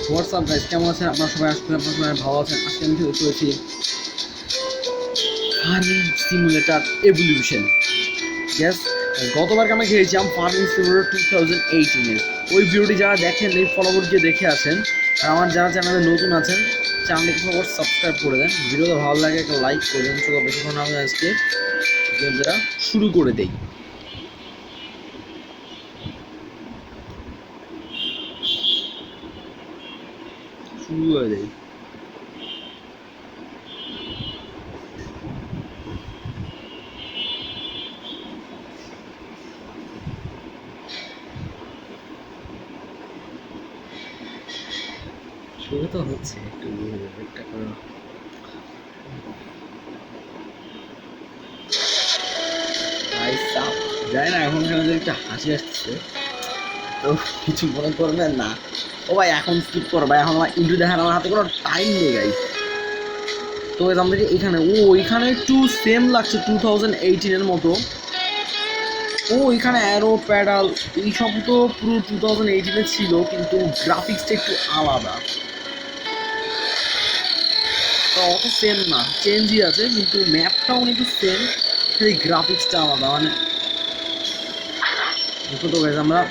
WhatsApp guys, কেমন আছেন আপনারা সবাই? আজকে আপনারা সবাই ভালো আছেন। আজকে আমি শুরু করেছি ফার্মিং সিমুলেটর এভলিউশন। গ্যাস, গতবার আমরা খেয়েছিলাম ফার্মিং সিমুলেটর 2018-এর। ওই ভিডিওটি যারা দেখেন এই ফলোভার গিয়ে দেখে আসেন। আর আমার যারা চ্যানেলে নতুন আছেন চ্যানেলটিকে সবার সাবস্ক্রাইব করে দেন, ভিডিওটা ভালো লাগে একটা লাইক করে দেন। চলো বেশিক্ষণ আমি আজকে গেমটা শুরু করে দেই। শুরু করে দেই। শুরু তো হচ্ছে, একটু একটা করে যাই না। এখন কেন একটা হাসি আসছে, তো কিছু মনে করবেন না। ও ভাই এখন স্কিপ করো ভাই, এখন আমার ইন্টু দেখার আমার হাতে কোনো টাইম নেই গাই। তো আমাদের এখানে এখানে একটু সেম লাগছে 2018-এর মতো। এখানে অ্যারো প্যাডাল এইসব তো পুরো 2018-এ ছিল, কিন্তু গ্রাফিক্সটা একটু আলাদা। তো অত সেম না, চেঞ্জই আছে, কিন্তু ম্যাপটাও একটু সেম, সেই গ্রাফিক্সটা আলাদা। মানে দেখো তো গাইজ, আমরা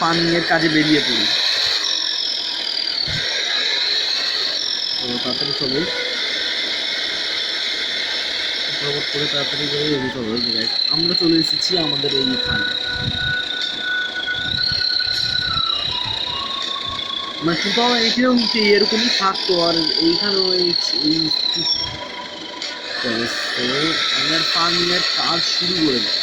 ফার্মিংয়ের কাজে বেরিয়ে পড়ি। তো তাড়াতাড়ি চলো, ফরওয়ার্ড করে তাড়াতাড়ি করে এদিকে চলো। আমরা চলে এসেছি আমাদের এইখানে, মানে 2018-এও এরকমই থাকতো। আর এইখানে আমাদের ফার্মিংয়ের কাজ শুরু করে দেয়।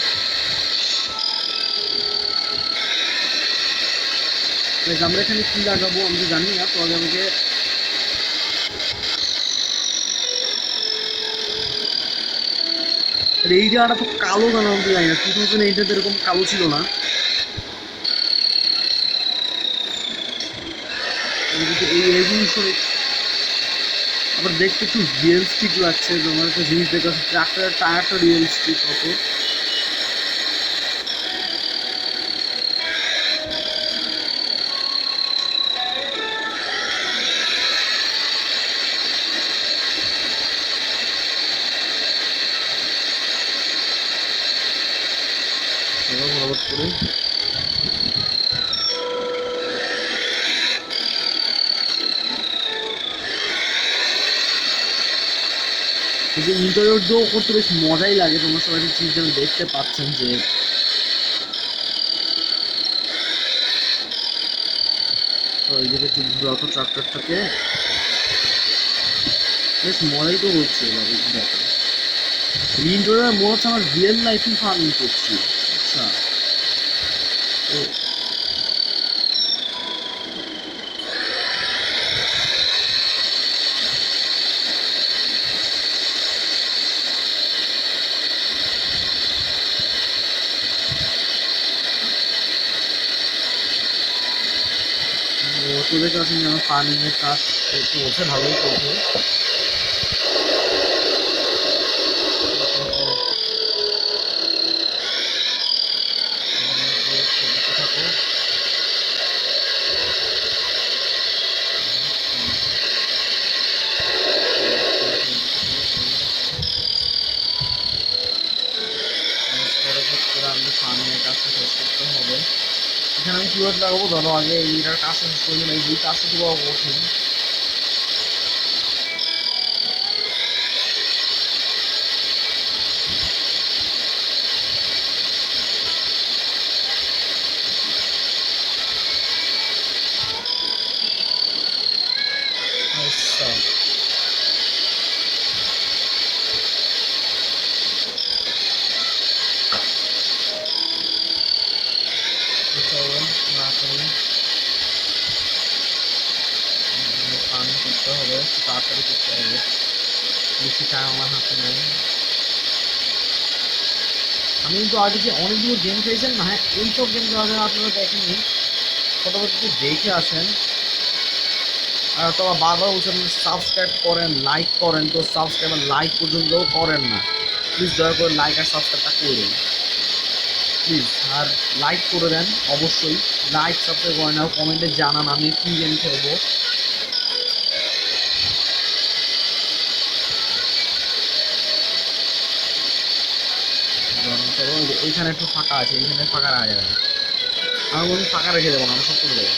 আমরা এখানে কি লাগাবো আমি তো জানি না। তো আগে আমাকে এই জায়গাটা তো কালো কেন আমি তো জানি না। 2008-এ এরকম কালো ছিল না। এই রেজলিউশনে আবার দেখতে একটু রিয়েলিস্টিক লাগছে। তোমার একটা জিনিস দেখা যাচ্ছে, ট্রাক্টরের টায়ারটা রিয়েলিস্টিক কত। ফরওয়ার্ড করে যে ইন্টারভিউ দিয়েও করতে বেশ মজাই লাগে। তোমরা সবাই চিজ যেন দেখতে পাচ্ছেন যে এইদিকে একটু ঘুরাতো ট্রাক্টরটাকে, বেশ মজাই তো হচ্ছে এবার ঘুরাতে। ইন্টারভিউ মনে হচ্ছে আমার রিয়েল লাইফে ফার্মিং করছি। আচ্ছা, তো তোদের কাছে যেন ফার্মিংয়ের কাজ চলছে, ভালোই চলছে। আমাদের ফার্মিংয়ের কাজটা শেষ করতে হবে। এখানে আমি কিওয়ার্ড লাগাবো, ধরো আগে এইটার কাজটা শেষ করে দিন। এই কাজটা তো কঠিন। আচ্ছা, চলো তাড়াতাড়ি ফার্মিং করতে হবে, তাড়াতাড়ি করতে হবে, বেশি টাইম আমার হাতে নেই। আমি কিন্তু আগে যে অনেকগুলো গেম খেয়েছেন না, হ্যাঁ এইসব গেম যারা আপনারা দেখেননি ফটোফট দেখে আসেন। আর তোমরা বারবার বলছেন সাবস্ক্রাইব করেন, লাইক করেন, তো সাবস্ক্রাইব আর লাইক পর্যন্তও করেন না। প্লিজ দয়া করে লাইক আর সাবস্ক্রাইবটা করুন। প্লিজ। আর লাইক করে দেন অবশ্যই, লাইক সাবস্ক্রাইব করে নাও, কমেন্টে জানান আমি কি গেম খেলবো। চলো এইখানে একটু ফাঁকা আছে, এইখানে ফাঁকা রাখা যাবে, আমি বলি ফাঁকা রেখে দেবো না, আমি সব করে দেবো।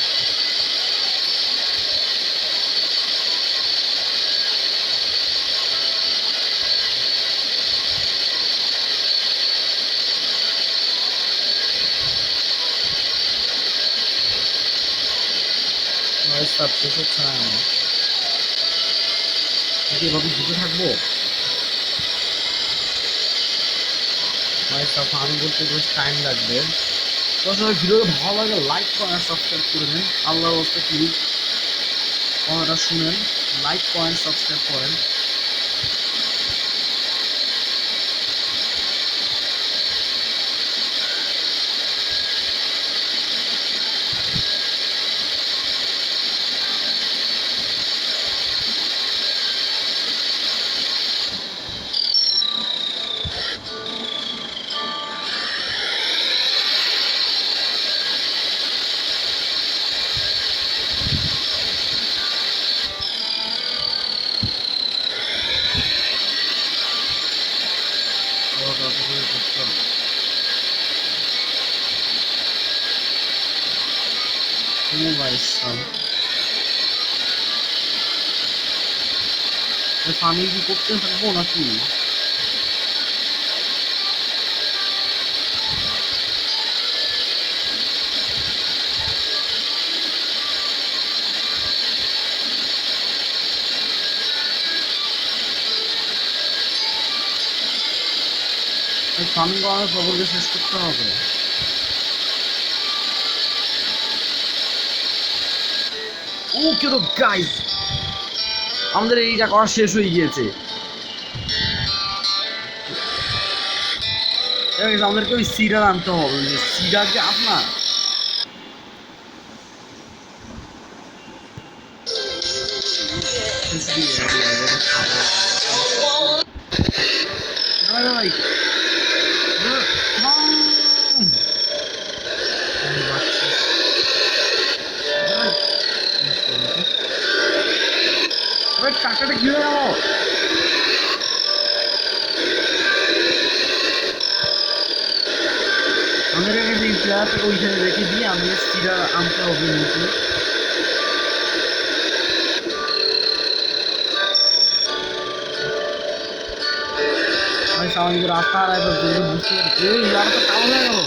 সব শেষ হচ্ছে না, এভাবে ঘুরতে থাকবো। আমি বলতে বেশ টাইম লাগবে। তো আসলে ভিডিওটা ভালো লাগে লাইক করেন আর সাবস্ক্রাইব করে দেন, আল্লাহর রাস্তা প্লিজ কথাটা শুনেন, লাইক করেন সাবস্ক্রাইব করেন। ফার্মিং কি করতে থাকবো নাকি? ফার্মিং করার খবরকে শেষ করতে হবে। ওকে তো গাইস, আমাদের এইটা করা শেষ হয়ে গিয়েছে। আমাদেরকে ওই সিডার আনতে হবে, সিডার যে আপনার ভাই টাকাটা কি হয়ে গেল? আমাদের কাছে এই প্লেয়ারটাকে ওইখানে রেখে দিয়ে আমাদের সিডার আনতে হবে নতুন। আমি রাস্তা আর একবার জলদি বুঝতে পারছি, এই তো কালো হয়ে গেল।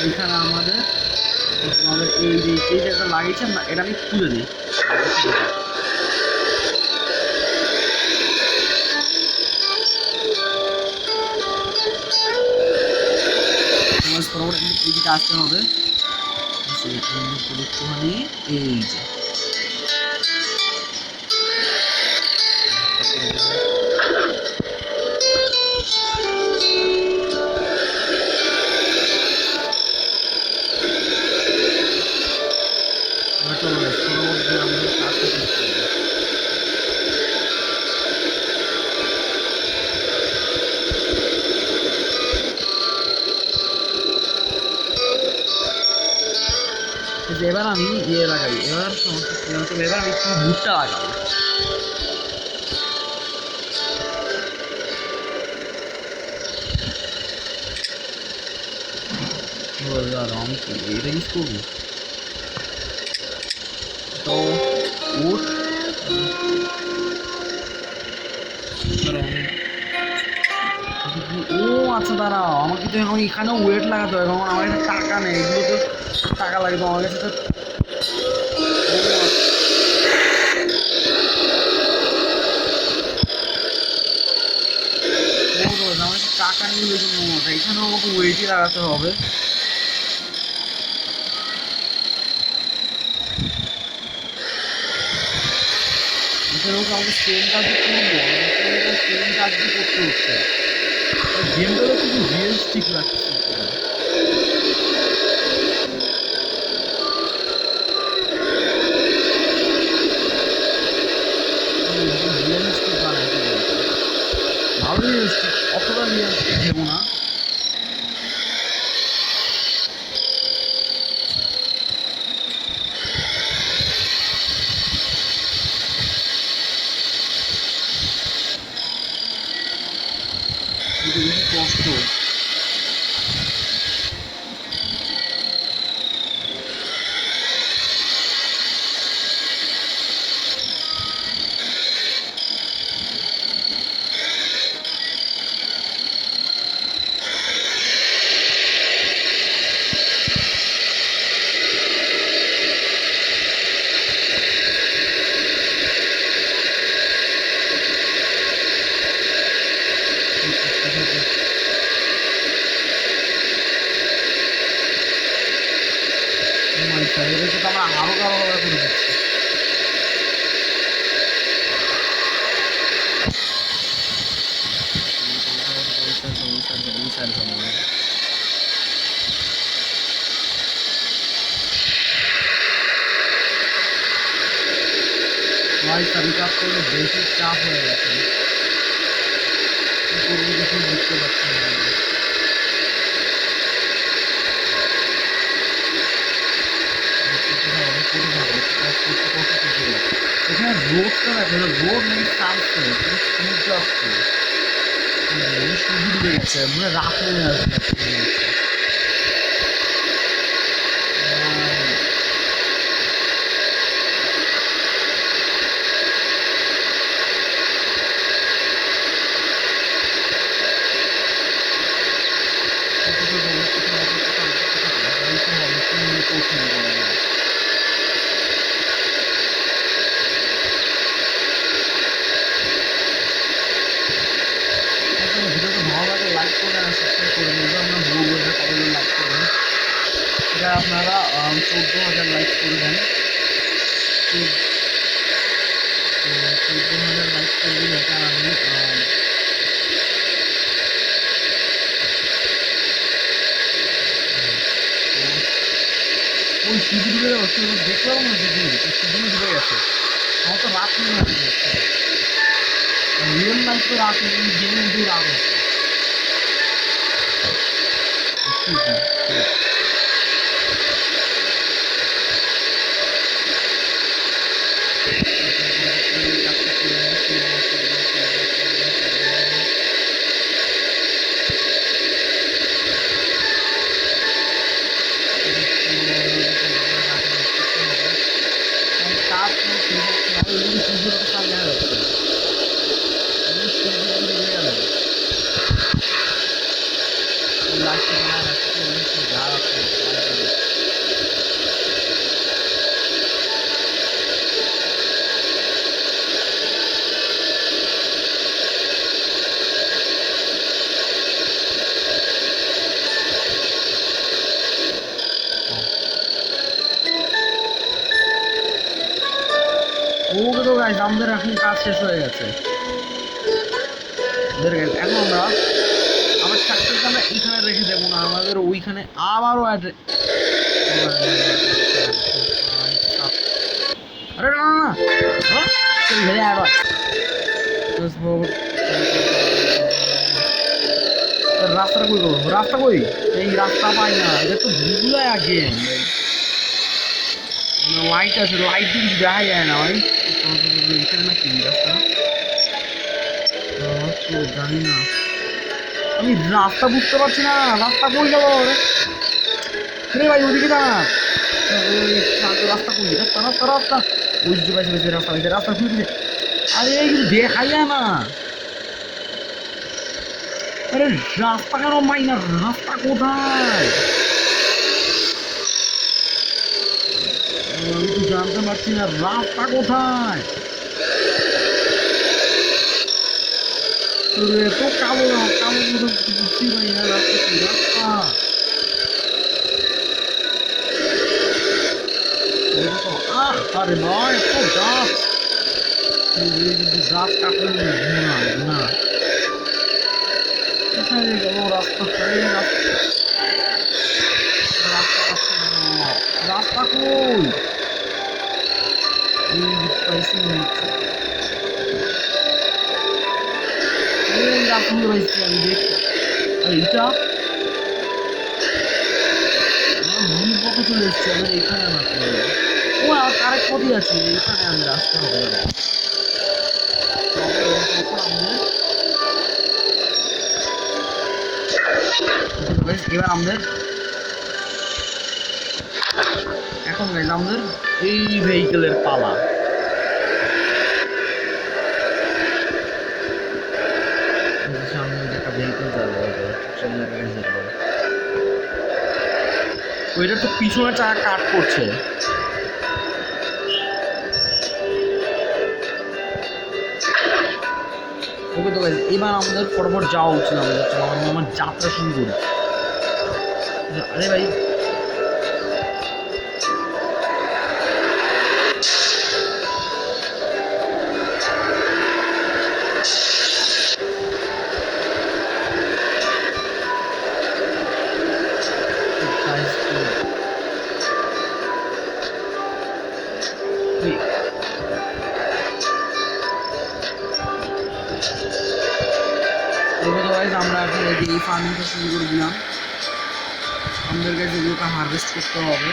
এইখানে আমাদের এই যে যেটা লাগিয়েছেন না, এটা আমি তুলে দিই। এইদিকে আসতে হবে একটুখানি, এই যে এবার আমি ইয়ে লাগাই, এবার এবার আমি একটু ভুট্টা লাগাবো। আমি কি এটা ইউজ করবো? তো উঠ ও আচ্ছা দাঁড়াও, আমাকে তো এখন এখানেও ওয়েট লাগাতে হবে, কারণ আমার কাছে টাকা নেই, এগুলো তো টাকা লাগবে আমার কাছে তো। আমার কাছে টাকা নেই ওই জন্য এখানেও আমাকে ওয়েটই লাগাতে হবে। এখানেও আমাকে সেম কাজই করবো, সেম কাজই করতে হচ্ছে। গেমটা তো খুব রিয়েলিস্টিক লাগছে। আরো গাড়া করে দিচ্ছে। কাজ করলে বেশি চাপ হয়ে গেছে, কিছু বুঝতে পারছি না। এখানে রোডটা দেখো, রোড নাকি সানসেট সূর্য আসছে, সূর্য ডুবে গেছে, মানে রাত হয়ে আসছে। ভিডিওটা ভালো লাগে লাইক করবেন আর সাবস্ক্রাইব করে দেবেন। আমরা বলবো এটা কতজন লাইক করবেন, এটা আপনারা 14,000 লাইক করে দেন। 14,000 লাইক করবেন, এটা আমি ওই সিঁড়ি ডুবে যাচ্ছে, দেখলাম না সিঁড়ি ডুবে গেছে। আমার তো রাত নিয়ে আসছে, রিয়েল লাইফ তো রাত নেই, গেমে কিন্তু রাত হচ্ছে। ওকে তো গাইস আমাদের এখন কাজ শেষ হয়ে গেছে। এখন আমরা আমার ট্রাক্টরটা আমরা এইখানে রেখে দেবো না, আমাদের ওইখানে আবারও আরে না না না রাস্তাটা কই করবো, রাস্তা কই, এই রাস্তা পাই না, এটা তো ভুল আগে লাইট আছে, লাইট দিয়ে দেখা যায় না ভাই। এখানে না কি রাস্তা তো জানি না, আমি রাস্তা বুঝতে পারছি না, রাস্তা কই যাবো রে ভাই, ওদিকে যা না, রাস্তা কই, রাস্তা রাস্তা রাস্তা বুঝতে পারছি, রাস্তা পাইছে, রাস্তা খুঁজে, আরে এই কিছু দেখা যায় না, আরে রাস্তা কেন মাই না, রাস্তা কোথায় আমি তো জানতে পারছি না, রাস্তা কোথায়, তো কালো কালো বুঝতেই পারি না রাস্তা কি, রাস্তা আরে নয় তো গাছ, কিন্তু গাছ কাটলে না না কোথায় গেল রাস্তা, রাস্তা কই পাইছি রাস্তা পাইছি আমি দেখি, এইটা ভুল পথে চলে এসছি, আমি এখানে না ও আরেক পথই আছে, এখানে আমি রাস্তা হবে এবার আমাদের এখন আমাদের এই ভেহিকেলের পালা, সামনে একটা ভেহিকেল যাবে, ওইটা তো পিছনে চাকা কাট করছে, ওকে তো এবার আমাদের ফটাফট যাওয়া উচিত, আমাদের আমার যাত্রা শুরু করি। আরে ভাই এবার গাইস আমরা এখন এই ফার্মিংটা শুরু করে দিলাম। আমাদের কাছে এগুলোকে হারভেস্ট করতে হবে।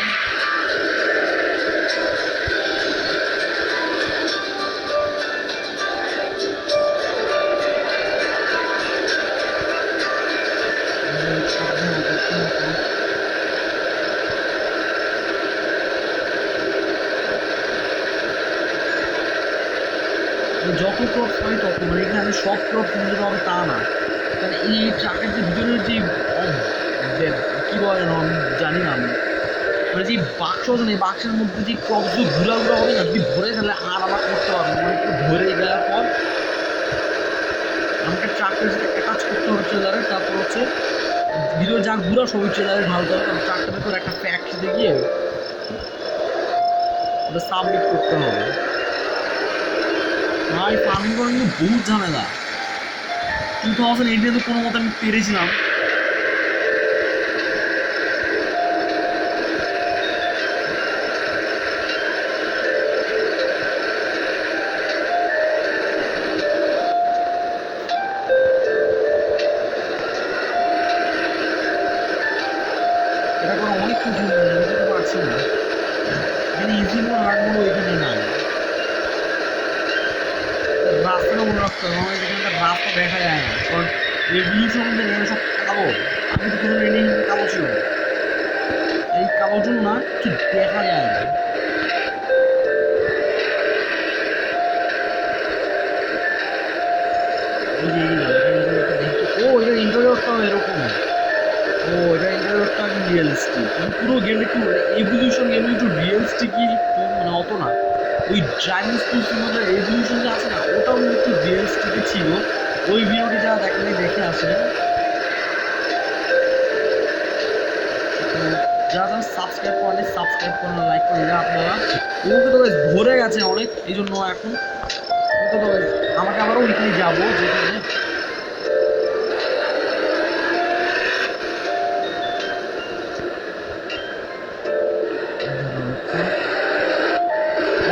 যত ক্রপ হয় তত, মানে এখানে সব ক্রপ সুন্দর হবে তা না, কারণ এই ট্রাকের যে ভিতরের যে কী বলে আমি জানি না, আমি মানে যে বাক্স আছে না, এই বাক্সের মধ্যে যে ক্রপগুলো ঘুরা ঘুরা হবে না, যদি ভরে তাহলে আর আবার করতে পারবো না, মানে একটু ভরে গেলার পর আমাকে ট্রাকটার সাথে অ্যাটাচ করতে হবে ট্রেলারে, তারপর হচ্ছে ভিতরে যা ঘুরা সবই ট্রেলারে ঢালতে হবে, কারণ ট্রাকটার ভেতরে একটা ফ্যাক্টরিতে গিয়ে ওটা সাবমিট করতে হবে। ভাই ফার্মিং করা কিন্তু বহুত ঝামেলা। 2018 তো কোনো মতো আমি পেরেছিলাম। এটা করা অনেক কঠিন, বুঝতে পারছি না এখানে ইজি মোড হার্ড মোডও এখানে নাই। রাস্তাটা মনে রাখতে হবে, আমার এখানটা রাস্তা দেখা যায় না, কারণ রেভলিউশন এখানে সব কালো, আগে তো কোনো এনে কালো ছিল, এই কালোর জন্য না কিছু দেখা যায় না। ও এটা ইন্টারভিউটা এরকম, ও এটা ইন্টারভিউটা রিয়েলিস্টিক, পুরো গেমটা একটু এভলিউশন গেম একটু রিয়েলিস্টিকই, মানে অত না, ওই ড্রাইভিং স্কুল মধ্যে এভলিউশন যে আছে না ওটাও একটু রিয়েলিস্টিকই ছিল। ওই ভিডিওটি যারা দেখেনি দেখে আসে। যারা যারা সাবস্ক্রাইব করেন সাবস্ক্রাইব করেন, লাইক করেন আপনারা। ওকে তো ভরে গেছে অনেক, এই জন্য এখন ওকে তো আমাকে আবারও ওইখানে যাবো যেখানে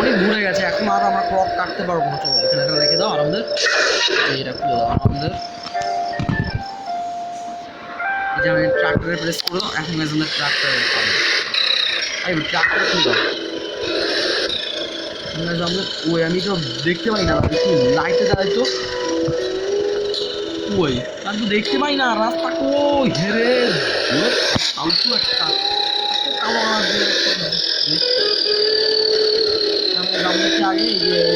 অনেক ঘুরে গেছে, এখন আর আমরা ক্রপ কাটতে পারবো না। চলো এখানে একটা রেখে দাও আমাদের, এটা খুলে দাও আমাদের, এই যে আমি ট্রাক্টরে প্রেস করে দাও, এখন আমাদের ট্রাক্টরে এই ট্রাক্টরে খুলে দাও। ওই আমি তো দেখতে পাই না, একটু লাইটে দাঁড়াই তো, ওই আমি তো দেখতে পাই না রাস্তা কই হেরে ফালতু একটা কালো আগে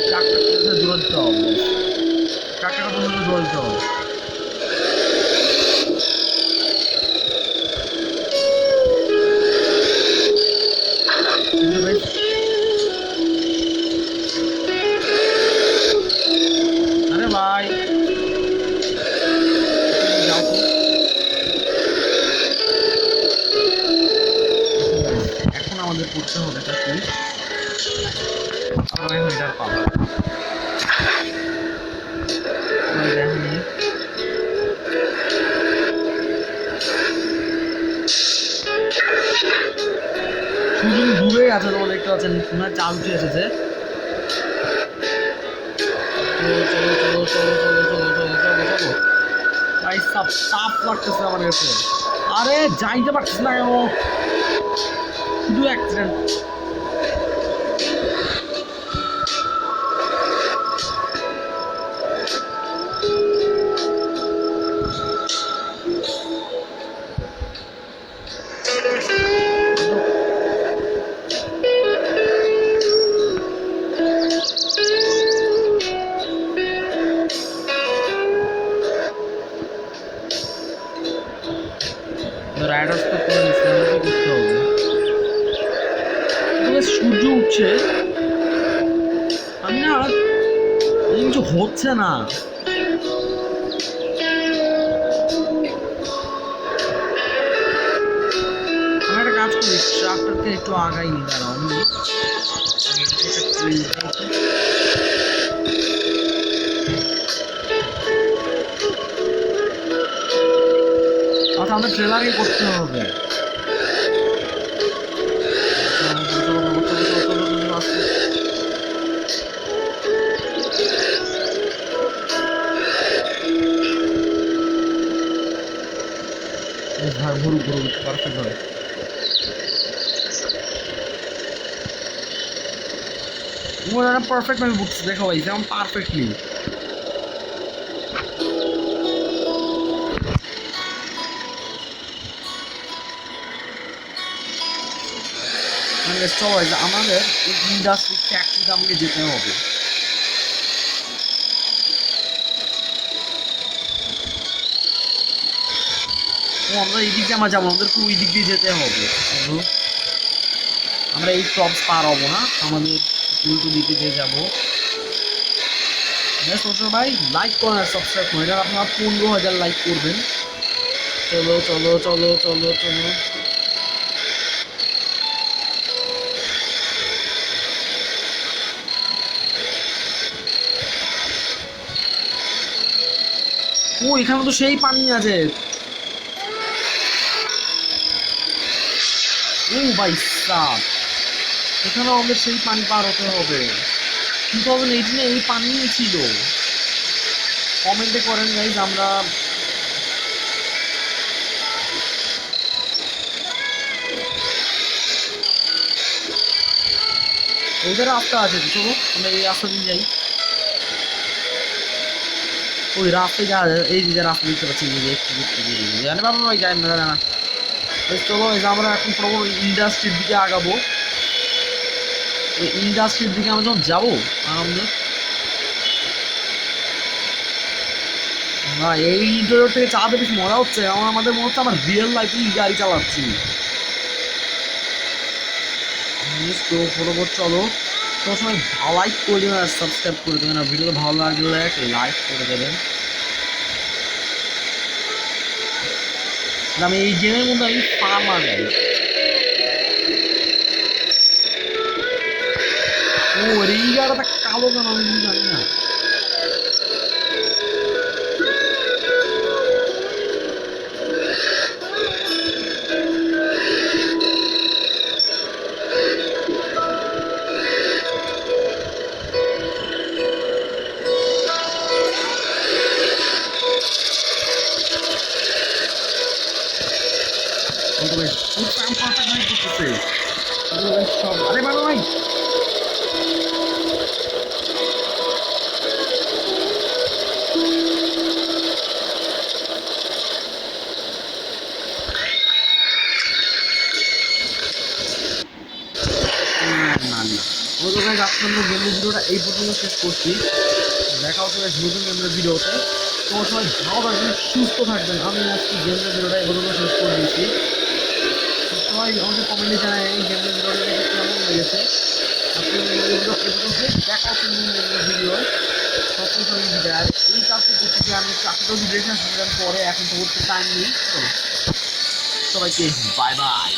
ট্রাক্টরটা জোড়া দিতে হবে, ট্রাক্টরটা পর্যন্ত জোড়া দিতে হবে। আরে ভাই যাও তো, এখন আমাদের করতে হবে একটা সুইচ, আমরা এখন এটার পাবো সূর্য ডুবে গেছে, তোমরা দেখতে পাচ্ছেন চাল উঠে এসেছে। চলো চলো চলো চলো চলো চলো চলো চলো ভাই, সব সাপ লাগতেছে আমার কাছে, আরে যাইতে পারছিস না কেন, শুধু অ্যাক্সিডেন্ট। রাইডার্স তো করে নিচ্ছে, আমাকে করতে হবে। সূর্য উঠছে, আমি না কিছু হচ্ছে না, আমি একটা কাজ করি, ট্রাক্টরকে একটু আগাই নি, দাঁড়াও আমি আচ্ছা আমাদের ট্রেলারই করতে হবে। পুরো পারফেক্ট হবে। ওরা পারফেক্ট ভাবে বুঝছে, দেখো ভাই যেমন পারফেক্টলি। আমাদের ইন্ডাস্ট্রি ফ্যাক্টরিতে আমাকে যেতে হবে। ও আমরা এই দিক দিয়ে আমরা যাবো, আমাদেরকে ওই দিক দিয়ে যেতে হবে। আমরা এই টপস পার হবো না, আমাদের উল্টো দিকে দিয়ে যাবো। ভাই লাইক করেন আর সাবস্ক্রাইব করেন, এটা আপনারা 15,000 লাইক করবেন। চলো চলো চলো চলো চলো। ও এখানে তো সেই পানি আছে। ও ভাই সাব, এখানেও আমাদের সেই পানি পার হতে হবে। 2018 এই পানি ছিল। কমেন্টে করেন গাইজ, আমরা ওদের রাস্তা আছে। চলো আমরা এই রাস্তা দিয়ে যাই। ওই রাস্তায় যাওয়া যায়, এই যে রাস্তা দেখতে পাচ্ছি, জানে বাবা ভাই যায় না না। চলো এই যে আমরা এখন পুরো ইন্ডাস্ট্রির দিকে আগাবো। ওই ইন্ডাস্ট্রির দিকে আমরা যখন যাবো আমাদের না, এই ইন্টারভিউ থেকে চালাতে বেশ মজা হচ্ছে। আমাদের মনে হচ্ছে আমার রিয়েল লাইফেই গাড়ি চালাচ্ছি। তো ফটোফট চলো। তোমার সময় লাইক করে দেবেন আর সাবস্ক্রাইব করে দেবেন, আর ভিডিওটা ভালো লাগলে একটা লাইক করে দেবেন। আমি এই গেমের মধ্যে আমি ফার্মার গাই। ও এই গাড়িটা কালো কেন আমি জানি না। আরে বাবা ভাই আপনাদের গেমের ভিডিওটা এই পর্যন্ত শেষ করছি। দেখা হচ্ছে নতুন গেমের ভিডিওতে। তোমার সবাই ভালো থাকবেন, সুস্থ থাকবেন। আমি আজকে গেমের ভিডিওটা এই পর্যন্ত শেষ করে দিয়েছি। সবাই আমাদের কমেন্টে জানায় এই গেমের ভিডিওটা দেখে কেমন লেগেছে। আজকে দেখা হচ্ছে নতুন গেমের ভিডিও। সবসময় বিদায়। এই কাজটি করছি যে আমি চাকরিটাও দেখে আসলাম পরে, এখন তো করতে টাইম নেই। সবাইকে বাই বাই।